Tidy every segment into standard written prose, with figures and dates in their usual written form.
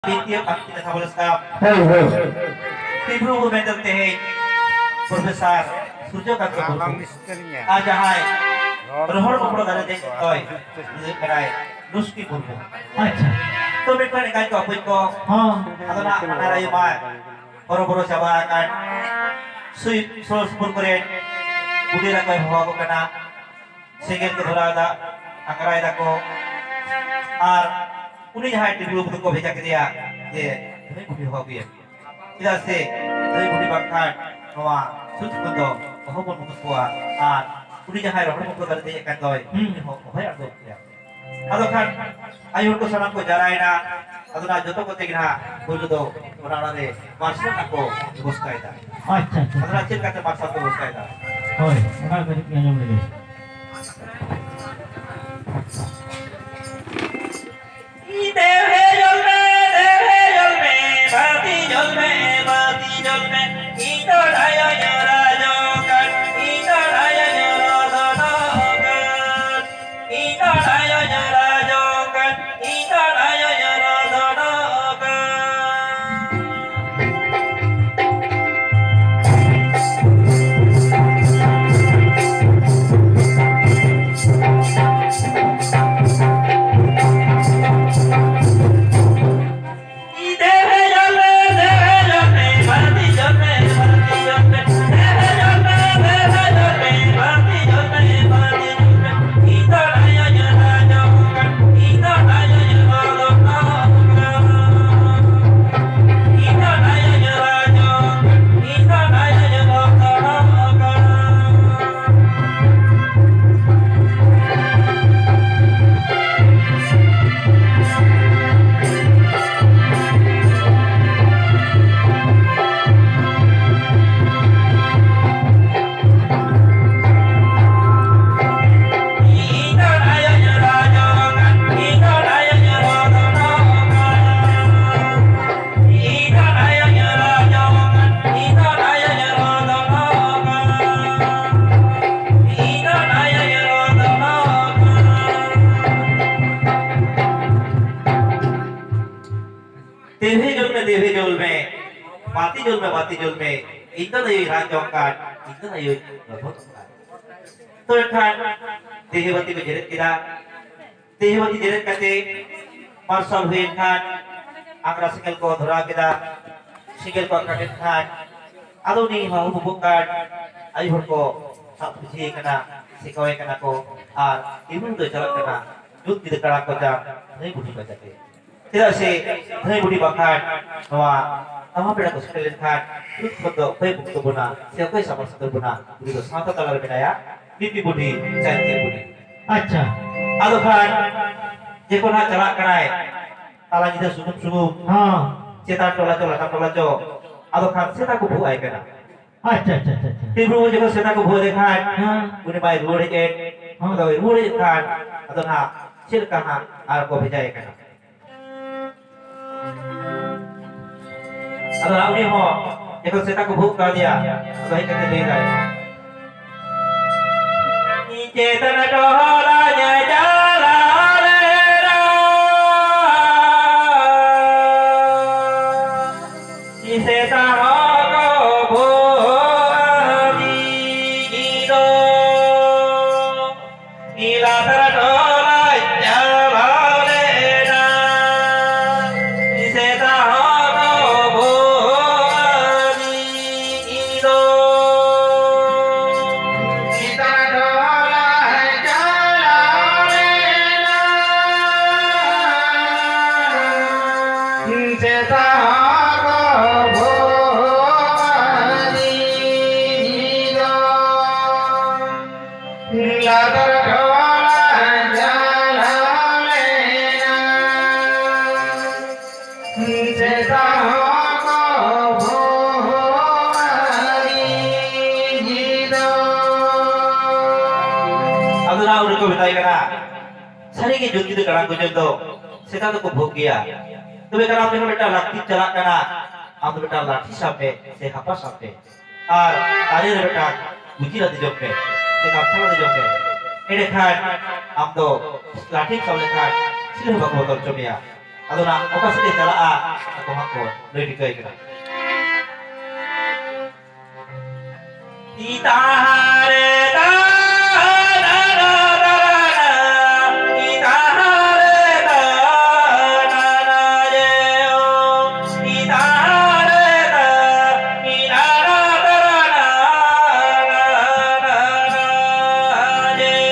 Tiap kita sama sekap. Hei, hei. Tibru mental teh Profesor Surjo Kakak Alam Guru. misterinya. Aja hai. Rohor kopro dari dek toy. Ini kerai. Nuski Guru. Acha. To bekan ikan ko apoy ko. Oh. Atau nak narai ma. Boro-boro sawa akan. Sui sos pun keren. Budi rakai hawa ko kana. Segen ke dhora da angrai da ko. Ar उन्हीं जहाँ टिब्लू को भेजा के दिया ये नहीं बुढ़ी हो गई इधर से नहीं बुढ़ी बंकार नवा सुच बंदो बहुत बन मुकुट हुआ आर उन्हीं जहाँ रोहन मुकुट कर दिया कर दोय हो भाई अर्दो किया अदो खान आयुर को सलाम को जराइना अदो ना जोतो को तेगिना बोलो दो उन्हाना दे मार्शल को बुस्काई दा अच्छा अच्छा. अदो ना चिल का मार्शल को बुस्काई दा Hoi, mana tadi yang lagi? देवे जल में बाती जल में ईटो ढाया जरा जोकर ईटो ढाया जरा दोनों ईटो ढाया जरा जोकर ईटो ढाया जरा दोनों देवे जल में बाती जल में इतना ये राजौकाट इतना ये तो एखान देहवती को जेरत किरा देहवती जेरत करते मार्शल हुए खान आंकड़ा सिंगल को धरा किरा सिंगल को काटे खान आदोनी हाउ बुबुकाट आयुर को सब बुझे कना सिकावे कना को आर इबन दो चलत कना जुत की कड़ा को जा नहीं बुझी को जाते tidak sih, saya budi bakar, bahwa nama beda kuskilin kan, itu foto, saya buku buna, siapa sama satu buna, begitu sama kalau beda ya, pipi budi, cantik budi. Acha. Aduh kan, jepun hak celak kerai, talan itu sungguh, Oh. cetak tola, aduh kan, saya tak kubu aja kena. Acha acha acha. Tiba juga saya tak kubu deh kan, Hah. budi baik budi kan, atau budi kan, atau nak, cirkahan, aku beja ya kena. अगर आपने हो एक सेता को भूख कर दिया तो ही कहते ले गए चेतन टोला जय जाला रे रा सेता हो को भोगी गिरो नीला तर टोला जाला रे रा सेता को बताई करा सारी के जुत जुत कड़ा को जंदो सेता तो को भोग गया तो बेकार आपने बेटा लाठी चला करा आप बेटा लाठी सापे से हपा सापे और तारे बेटा गुजी रति जोपे से कापथा रति जोपे एडे खान आप तो लाठी सामने खान सिले भगवत चमिया Ado na oka sini cala a ako hako ready kay kita. Kita hare da da da da kita hare da da da je o kita hare da ina da da da da je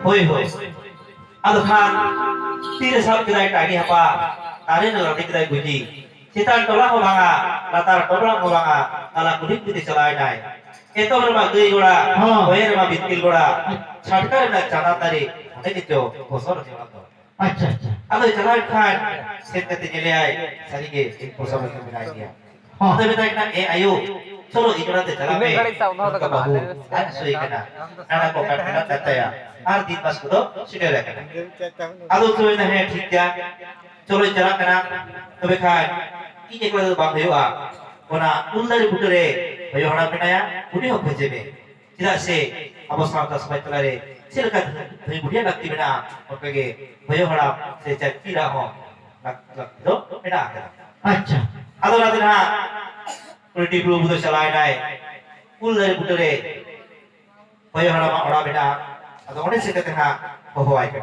hoi ado khan tire sab kedai tani apa tare no rati kedai buji sitan tola ko banga latar tola ko banga ala kudik kudik chalai nai eto berma gei goda hoye ma bitkil goda chhatkar na chana tari ode kicho kosor jona to अच्छा अच्छा ado chalai khan setkate jele ai sarige ek kosor ke binai dia हाँ ado betai na e ayo cholo igora te chala me soi kana ana ko katna tataya আর দিন pass করো সেটা লেখা আদৌ তো না হ্যাঁ ঠিক যা চলো চালা কানা তবে খায় কি যে করে বাপ হইবা ওনা উল্লারি ভিতরে হইও হড়া পেনায়া উনি হোক হইবে চিদা সে অবস্থাটা সবাই তলারে সেলকা ধই বুড়িয়া লাগতি বিনা ওকে হইও হড়া সে চাকিরা হ লাগ দো এটা अच्छा আদৌ রাতে না উল্টি ব্লু বুদে চালায় নাই উল্লারি ভিতরে হইও হড়া বিনা atau mana sih tengah bahwa itu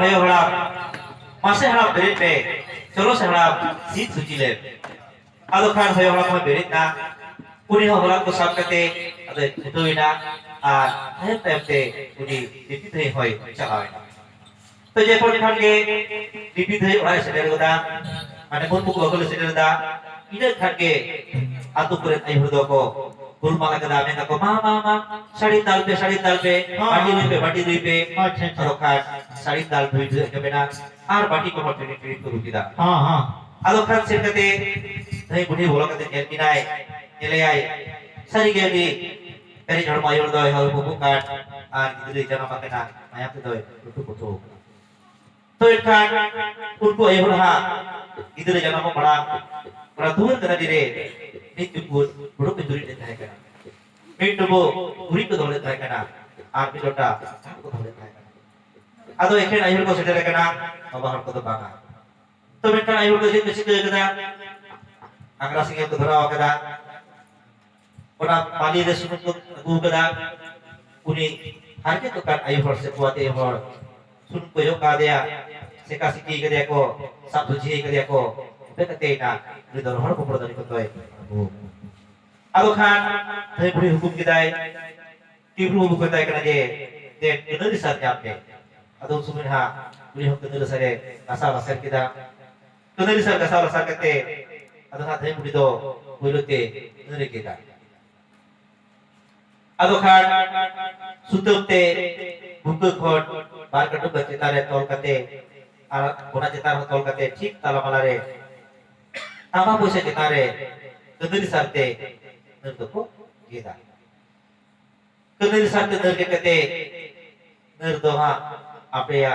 भयो haram masih haram berit pe cholo se haram sit suci le ado khan भयो haram mo berit na uni ho haram ko sab kate ado tuina hai te uni tipi thei hoi chalai to je kon khan ge tipi thei orai seder goda ane mon buk lokol seder da ida khan ge atu kuret ai hurdo ko gul mala ke dame na ko ma sari dal pe bati dui pe अच्छा अच्छा ado khan sari dal dui ke bena ar bati ko motini tiri ko rukida हाँ हाँ ado khan sir kate thei budi bolo kate jel kinai jele ai sari ge di dari jor mayor doi hal bubukan gidre jana makena maya tu doi putu to ikan unku ai hurha gidre jana mo bada turun kena dire ni jubut buru penduri de thai kana mindubo uri ko dole thai kana ar pilota ko dole thai kana ado ekhen ai hur ko sedere kana babahar ko do banga to mekan ai hur ko sit sit kada angra singe ko dhara kada ona pani de sunut ko gu kada uni harke to kan ai hur se kuate hur sun ko yo ka dia sekasiki kada ko sab bujhi kada ko bekate na ridor hor ko prodani ko toy ado khan thai buri hukum kidai tibru hukum kidai kana je kenal di saat jampe ado sumin ha buri hukum kenal sare asal kita kenal di saat asal kate ado ha thai buri do builote nere kita ado khan sutumte buku khon bar katu bacetare tol kate ar bona cetar tol kate thik talamalare tama puisa cetare kenal di sarte nerko kita kenal satu nerke kate nerdoha apa ya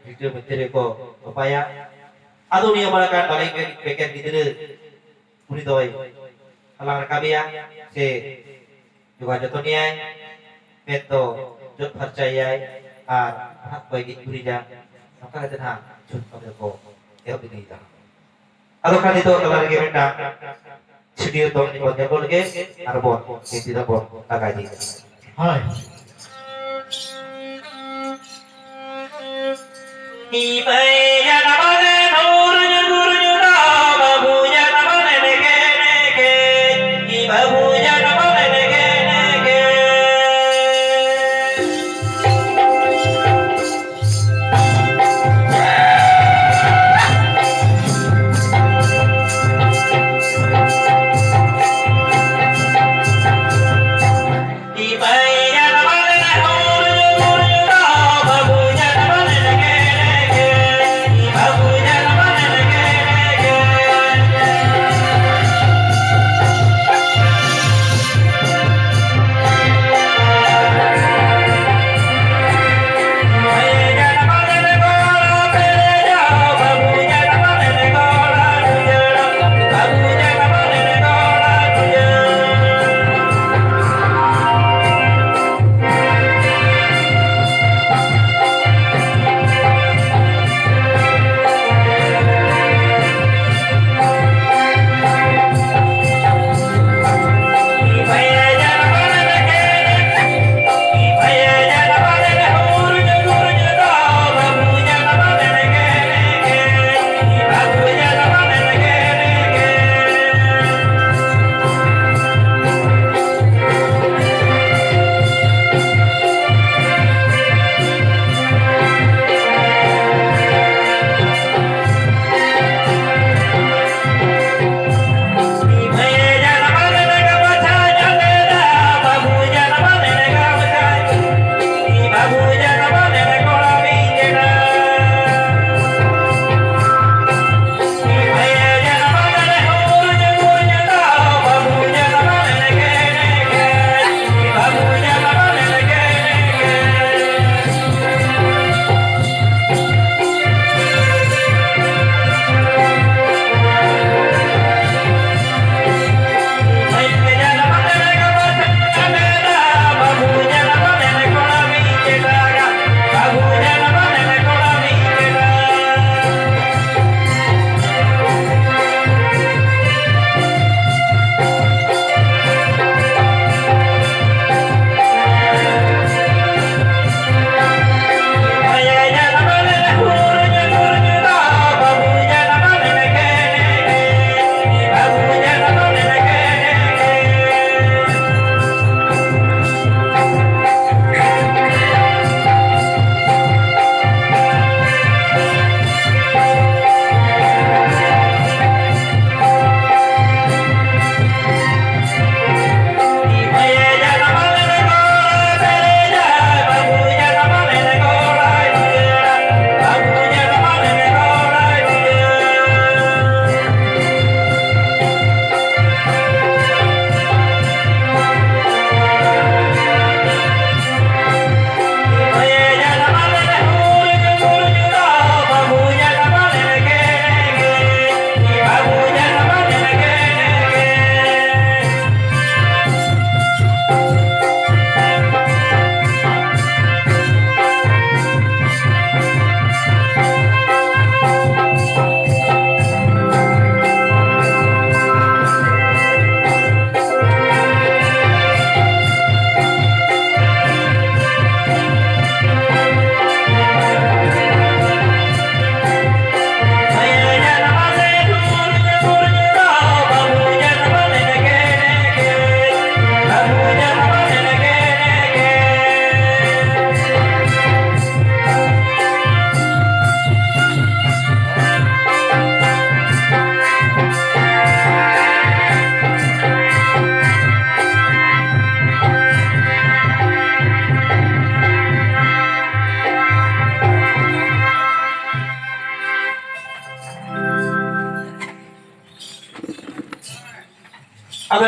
video mencari ko upaya adu niya malakan balik peken gidere uni doi alang kabia se juga jotonia meto jot percaya hak bagi kurija maka kata ha jut pada ko ya begini dah adu kan itu kalau lagi minta sedih dong di bagian boleh arbon yang tidak boleh agak di हाँ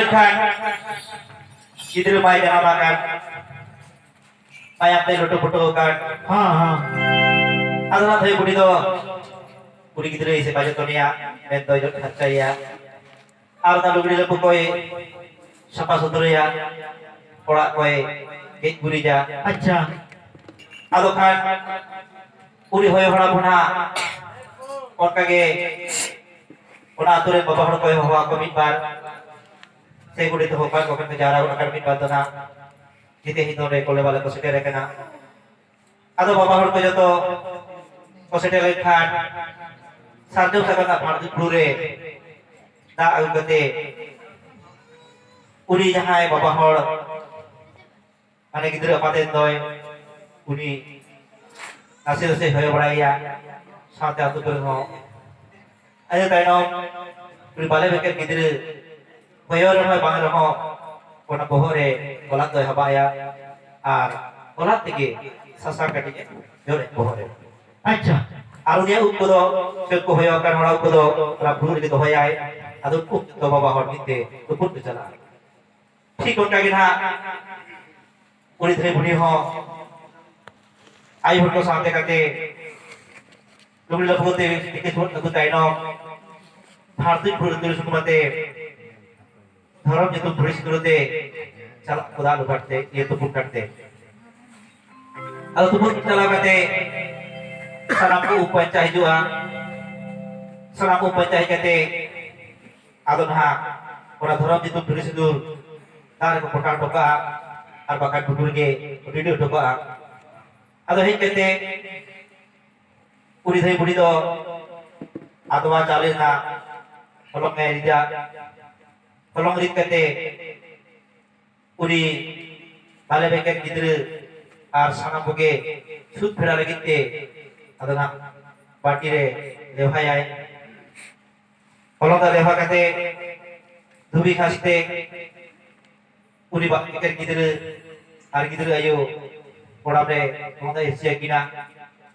kan gidra mai jangan makan payap teh lutu-putu kan हाँ हाँ ado na thai budi do budi gidra ise bajo tonia ben do jot khacai ya ar ta lugri lepu koi sapa sutra ya orak koi gej guri ja अच्छा ado kan uri hoy hora buna onka ge ona ature baba hor koi hawa ko mitbar se guri to hokan ko kan jara ona kan mitbar dona jite hidore kole bala ko setere kana ado baba hor ko joto ko setere khan sarjau sakana bhardu plure da agate uri jahai baba hor ane gidra paten doy uni nase hoy baraya साथ आतु कर हो अरे ताइनो uri bale beker gidre bayor rama bang ramo kona bohore olat doy habaya ar olat tege sasa kati jore bohore अच्छा aru dia ukkodo set ko hoyo kan ora ukkodo ra bhur ge dohayai adu uk to baba hor nite to put chala ठीक onka ge na uri thre buni ho ai hor ko saate kate lugri lapote tike thot lagu taino bharti purudul sukumate dharam jetu puris durute chala koda lugarte ye to put karte al tuput chala kate salam ko upancah jua salam upancah kate adon ha ora dharam jetu puris dur tar ko potar toka ar bakan budur ge udidu toka ado he kate uri thai budi do atwa chale na kolong ngai rija kolong rit kate uri bale beke gidre ar sana boge sud phera lagite adana party re lehayai kolong da leha kate dhubi khaste uri beke gidre ar gidre ayo pora re moda esia kina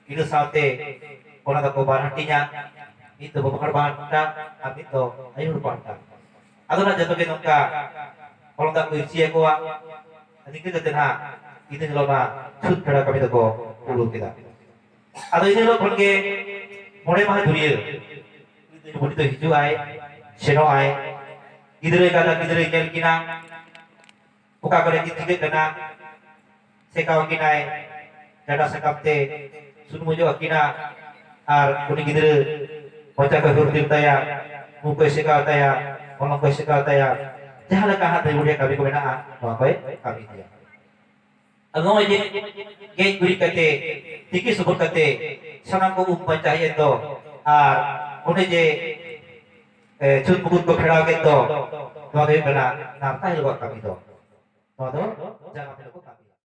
itu saate ona da ko barhatinya itu babakar barhata abi to ayo barhata adona jato ke nongka kalau da ko isia ko ani ke jatena itu lona chut phera kami da ko ulu kita ado ini lo phonge mone mah duriye itu bodi to hiju ai seno ai gidre kala gidre kel kina uka kore kitige kana sekau kinai dada sekapte sunu jo akina ar kuni gidre baca ka hurtir taya muko seka taya ono ko seka taya jahala ka hat udia kabi ko bena no koy kabi dia alo je ge guri kate tiki subur kate sanam ko baca ye to ar one je chut bukut ko phera ke to no de bena na tai lo kabi to no do jaga ko kabi